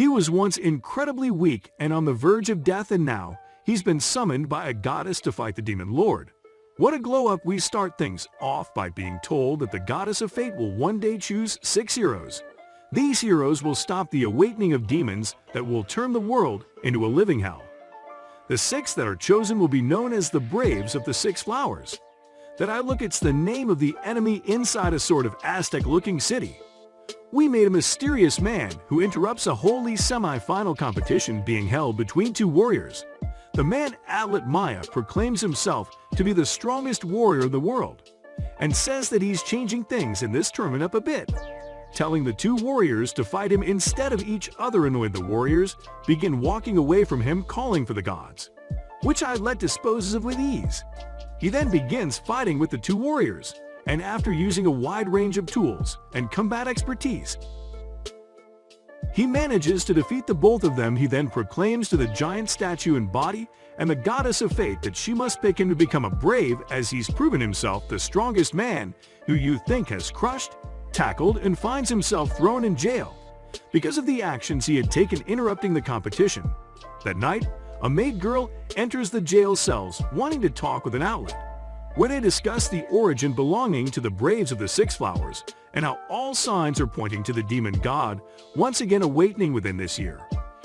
He was once incredibly weak and on the verge of death, and now he's been summoned by a goddess to fight the demon lord. What a glow-up. We start things off by being told that the goddess of fate will one day choose 6 heroes. These heroes will stop the awakening of demons that will turn the world into a living hell. The 6 that are chosen will be known as the Braves of the 6 Flowers. That I look, it's the name of the enemy inside a sort of Aztec-looking city. We made a mysterious man who interrupts a holy semi-final competition being held between 2 warriors. The man Adlet Maya proclaims himself to be the strongest warrior in the world and says that he's changing things in this tournament up a bit, telling the 2 warriors to fight him instead of each other. Annoyed, the warriors begin walking away from him, calling for the gods, which Adlet disposes of with ease. He then begins fighting with the 2 warriors, and after using a wide range of tools and combat expertise, he manages to defeat the both of them. He then proclaims to the giant statue and body and the goddess of fate that she must pick him to become a brave, as he's proven himself the strongest man who you think has crushed, tackled, and finds himself thrown in jail because of the actions he had taken interrupting the competition. That night, a maid girl enters the jail cells wanting to talk with an outlet, where they discuss the origin belonging to the Braves of the 6 Flowers and how all signs are pointing to the demon god once again awakening within this year.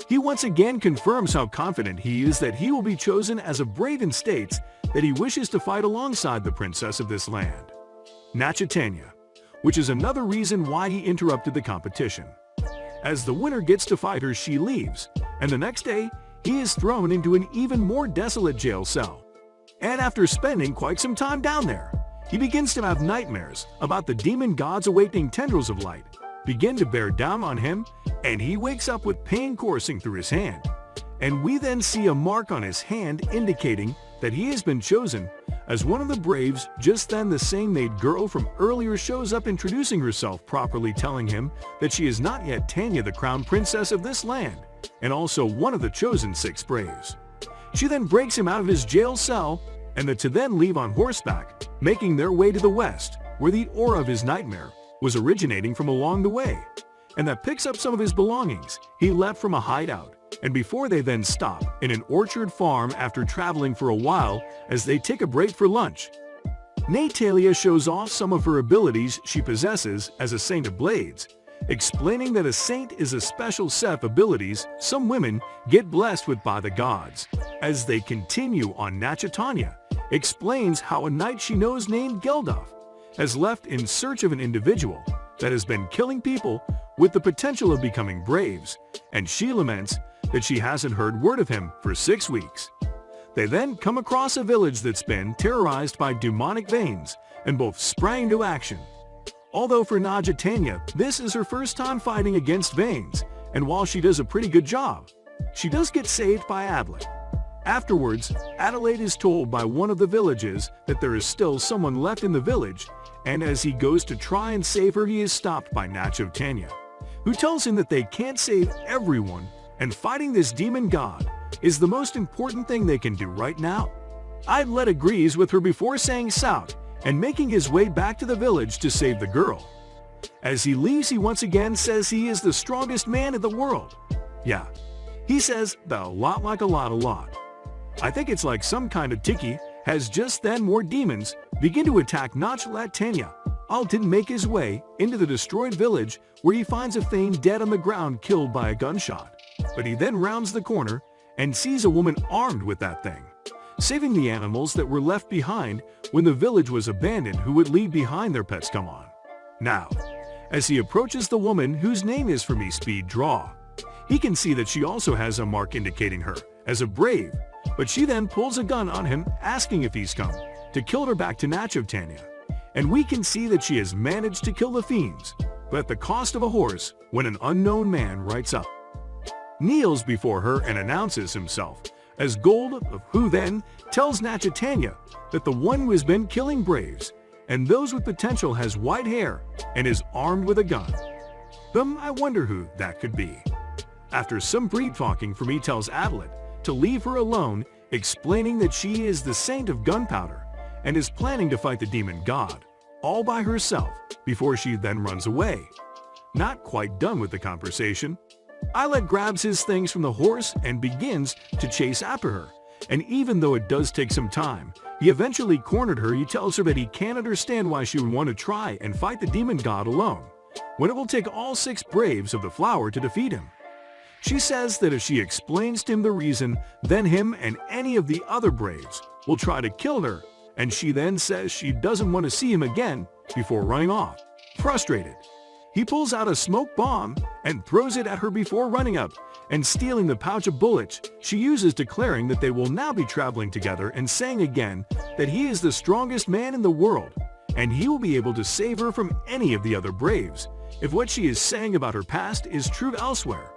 He once again confirms how confident he is that he will be chosen as a brave and states that he wishes to fight alongside the princess of this land, Nashetania, which is another reason why he interrupted the competition. As the winner gets to fight her, she leaves, and the next day, he is thrown into an even more desolate jail cell. And after spending quite some time down there, he begins to have nightmares about the demon god's awakening. Tendrils of light begin to bear down on him, and he wakes up with pain coursing through his hand. And we then see a mark on his hand indicating that he has been chosen as one of the Braves. Just then, the same maid girl from earlier shows up, introducing herself properly, telling him that she is not yet Tanya, the crown princess of this land, and also one of the chosen 6 Braves. She then breaks him out of his jail cell, and the 2 then leave on horseback, making their way to the west, where the aura of his nightmare was originating from along the way, and that picks up some of his belongings. He left from a hideout, and before they then stop in an orchard farm after traveling for a while as they take a break for lunch. Natalia shows off some of her abilities she possesses as a saint of blades, explaining that a saint is a special set of abilities some women get blessed with by the gods. As they continue on, Nashetania explains how a knight she knows named Geldof has left in search of an individual that has been killing people with the potential of becoming Braves, and she laments that she hasn't heard word of him for 6 weeks. They then come across a village that's been terrorized by demonic veins, and both sprang into action. Although for Nashetania, this is her first time fighting against veins, and while she does a pretty good job, she does get saved by Adlet. Afterwards, Adelaide is told by one of the villages that there is still someone left in the village, and as he goes to try and save her, he is stopped by Nashetania, who tells him that they can't save everyone, and fighting this demon god is the most important thing they can do right now. Adlet agrees with her before saying "Sout" and making his way back to the village to save the girl. As he leaves, he once again says he is the strongest man in the world. Yeah, he says that a lot. I think it's like some kind of tiki. Has just then more demons begin to attack Nashetania. Alton make his way into the destroyed village, where he finds a Thane dead on the ground, killed by a gunshot. But he then rounds the corner and sees a woman armed with that thing, saving the animals that were left behind when the village was abandoned, who would leave behind their pets. Come on. Now, as he approaches the woman, whose name is for me Speed Draw, he can see that she also has a mark indicating her as a brave, but she then pulls a gun on him, asking if he's come to kill her back to Nashetania. And we can see that she has managed to kill the fiends, but at the cost of a horse, when an unknown man rides up, kneels before her and announces himself as Gold, who then tells Nashetania that the one who has been killing Braves and those with potential has white hair and is armed with a gun. I wonder who that could be. After some brief talking, for me tells Adlet to leave her alone, explaining that she is the saint of gunpowder and is planning to fight the demon god all by herself before she then runs away. Not quite done with the conversation, Adlet grabs his things from the horse and begins to chase after her. And even though it does take some time, he eventually cornered her. He tells her that he can't understand why she would want to try and fight the demon god alone, when it will take all 6 braves of the flower to defeat him. She says that if she explains to him the reason, then him and any of the other braves will try to kill her, and she then says she doesn't want to see him again before running off. Frustrated, he pulls out a smoke bomb and throws it at her before running up and stealing the pouch of bullets she uses, declaring that they will now be traveling together and saying again that he is the strongest man in the world and he will be able to save her from any of the other braves if what she is saying about her past is true elsewhere.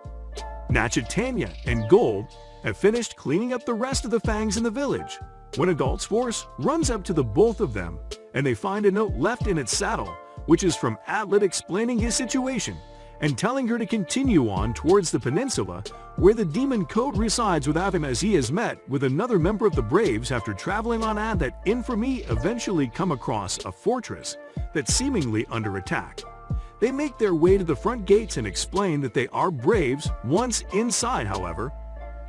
Nashetania and Gold have finished cleaning up the rest of the fangs in the village when Adult's force runs up to the both of them and they find a note left in its saddle, which is from Adlet explaining his situation and telling her to continue on towards the peninsula where the demon coat resides without him, as he has met with another member of the Braves after traveling on Adlet. Infamy eventually come across a fortress that's seemingly under attack. They make their way to the front gates and explain that they are Braves. Once inside, however,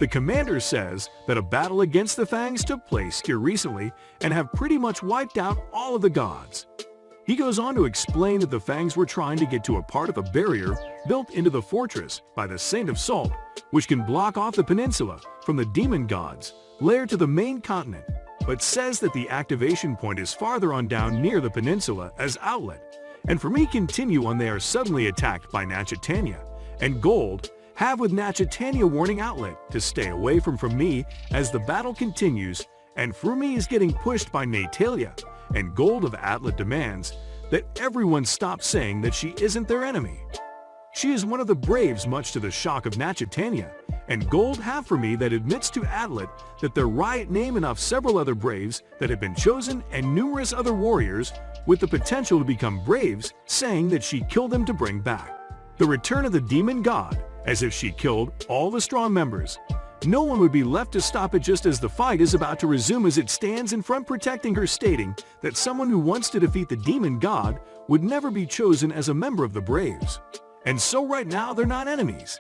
the commander says that a battle against the Fangs took place here recently and have pretty much wiped out all of the gods. He goes on to explain that the Fangs were trying to get to a part of a barrier built into the fortress by the Saint of Salt, which can block off the peninsula from the demon god's lair to the main continent, but says that the activation point is farther on down near the peninsula as outlet. And for me continue on, they are suddenly attacked by Nashetania and Gold, have with Nashetania warning Outlet to stay away from me as the battle continues, and Frumi is getting pushed by Natalia, and Gold of Adlet demands that everyone stop saying that she isn't their enemy. She is one of the Braves, much to the shock of Nashetania, and Gold have for me that admits to Adlet that their riot name enough several other Braves that have been chosen and numerous other warriors with the potential to become Braves, saying that she killed them to bring back the return of the demon god, as if she killed all the strong members. No one would be left to stop it just as the fight is about to resume, as it stands in front protecting her, stating that someone who wants to defeat the demon god would never be chosen as a member of the Braves. And so right now they're not enemies.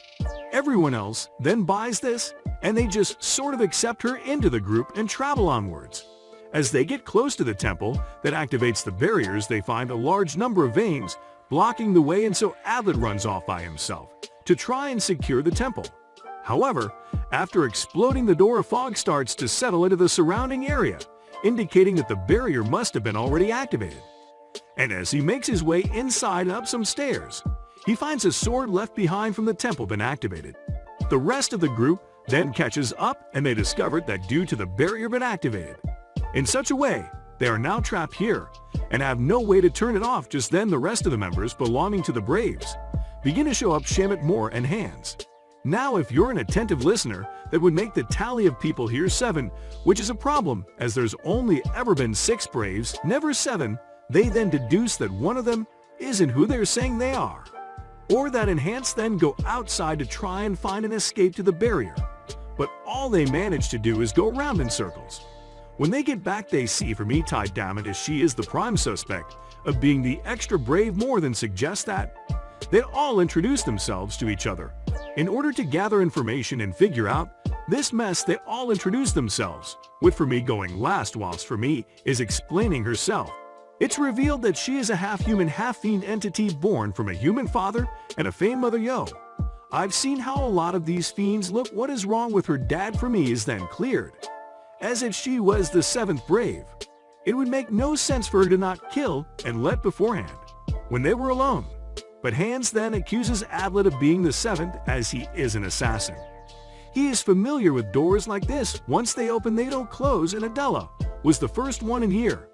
Everyone else then buys this and they just sort of accept her into the group and travel onwards. As they get close to the temple that activates the barriers, they find a large number of veins blocking the way, and so Adlet runs off by himself to try and secure the temple. However, after exploding the door, a fog starts to settle into the surrounding area, indicating that the barrier must have been already activated. And as he makes his way inside and up some stairs, he finds a sword left behind from the temple been activated. The rest of the group then catches up and they discover that due to the barrier been activated in such a way, they are now trapped here and have no way to turn it off. Just then the rest of the members belonging to the Braves begin to show up, Shamit, Moore, and Hands. Now if you're an attentive listener, that would make the tally of people here 7, which is a problem as there's only ever been 6 Braves, never 7. They then deduce that one of them isn't who they're saying they are. Or that Enhance then go outside to try and find an escape to the barrier. But all they manage to do is go around in circles. When they get back, they see for me tied down, as she is the prime suspect of being the extra brave. More than suggests that they all introduce themselves to each other. In order to gather information and figure out this mess, they all introduce themselves, with for me going last whilst for me is explaining herself. It's revealed that she is a half-human, half-fiend entity born from a human father and a famed mother. Yo, I've seen how a lot of these fiends look. What is wrong with her dad for me is then cleared, as if she was the 7th Brave. It would make no sense for her to not kill and let beforehand when they were alone. But Hands then accuses Adlet of being the 7th, as he is an assassin. He is familiar with doors like this. Once they open, they don't close, and Adela was the first one in here.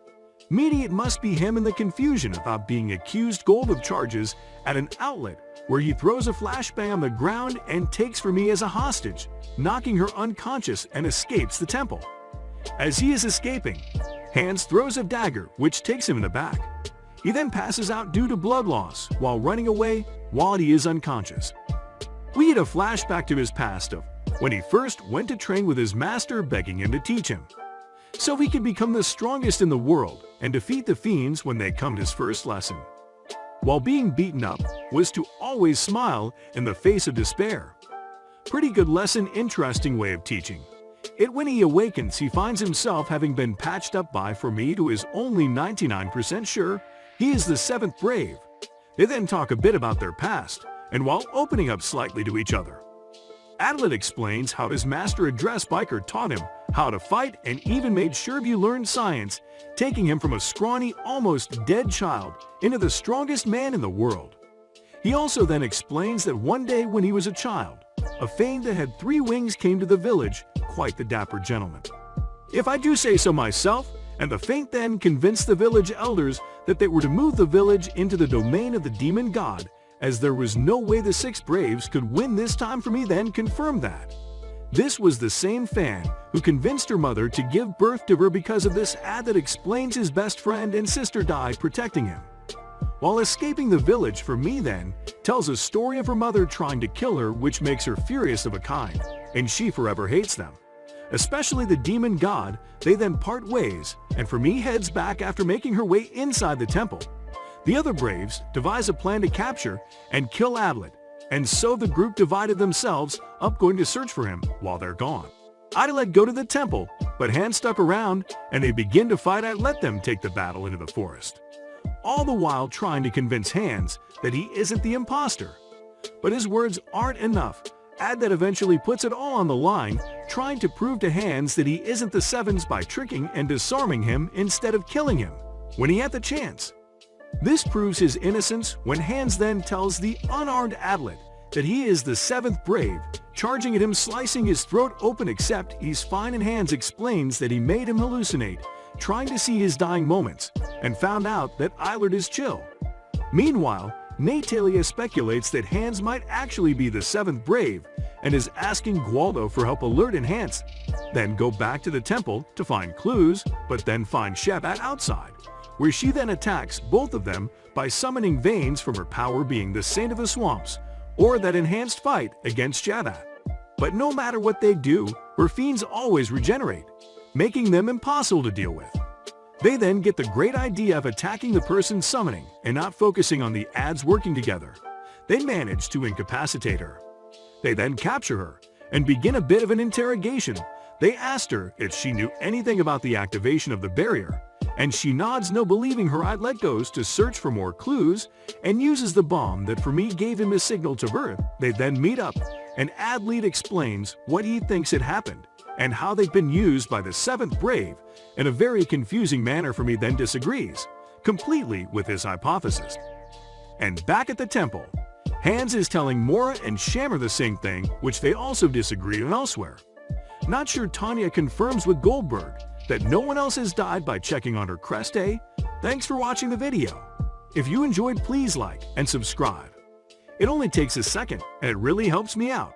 Meaning it must be him in the confusion about being accused Gold of charges at an outlet where he throws a flashbang on the ground and takes for me as a hostage, knocking her unconscious and escapes the temple. As he is escaping, Hands throws a dagger which takes him in the back. He then passes out due to blood loss while running away while he is unconscious. We get a flashback to his past of when he first went to train with his master, begging him to teach him, so he could become the strongest in the world and defeat the fiends when they come. His first lesson, while being beaten up, was to always always smile in the face of despair. Pretty good lesson, interesting way of teaching. When he awakens, he finds himself having been patched up by Fermid, who is only 99% sure he is the seventh brave. They then talk a bit about their past, and while opening up slightly to each other. Adlet explains how his master address biker taught him how to fight and even made sure he learned science, taking him from a scrawny, almost dead child into the strongest man in the world. He also then explains that one day when he was a child, a Feint that had 3 wings came to the village, quite the dapper gentleman. If I do say so myself, and the Feint then convinced the village elders that they were to move the village into the domain of the demon god, as there was no way the 6 braves could win this time. For me then confirmed that. This was the same fan who convinced her mother to give birth to her. Because of this, Adlet explains his best friend and sister died protecting him. While escaping the village, for me then tells a story of her mother trying to kill her, which makes her furious of a kind, and she forever hates them. Especially the demon god. They then part ways, and for me heads back after making her way inside the temple. The other braves devise a plan to capture and kill Adlet, and so the group divided themselves up going to search for him while they're gone. Adlet go to the temple, but Hans stuck around and they begin to fight. Let them take the battle into the forest, all the while trying to convince Hans that he isn't the impostor. But his words aren't enough. Adlet eventually puts it all on the line, trying to prove to Hans that he isn't the Sevens by tricking and disarming him instead of killing him when he had the chance. This proves his innocence when Hans then tells the unarmed Adlet that he is the 7th brave, charging at him, slicing his throat open, except he's fine, and Hans explains that he made him hallucinate, trying to see his dying moments, and found out that Eilert is chill. Meanwhile, Natalia speculates that Hans might actually be the 7th brave and is asking Gualdo for help. Alert and Hans then go back to the temple to find clues, but then find Shebat outside, where she then attacks both of them by summoning veins from her power, being the Saint of the Swamps, or that enhanced fight against Shebat. But no matter what they do, her fiends always regenerate, making them impossible to deal with. They then get the great idea of attacking the person summoning and not focusing on the ads working together. They manage to incapacitate her. They then capture her and begin a bit of an interrogation. They asked her if she knew anything about the activation of the barrier, and she nods no, believing her. Adlet goes to search for more clues and uses the bomb that for me gave him a signal to birth. They then meet up, and Adlet explains what he thinks had happened and how they've been used by the 7th brave in a very confusing manner. For me then disagrees completely with his hypothesis. And back at the temple, Hans is telling Mora and Shammer the same thing, which they also disagree on elsewhere. Not sure Tanya confirms with Goldberg that no one else has died by checking on her crest. Thanks for watching the video. If you enjoyed, please like and subscribe. It only takes a second and it really helps me out.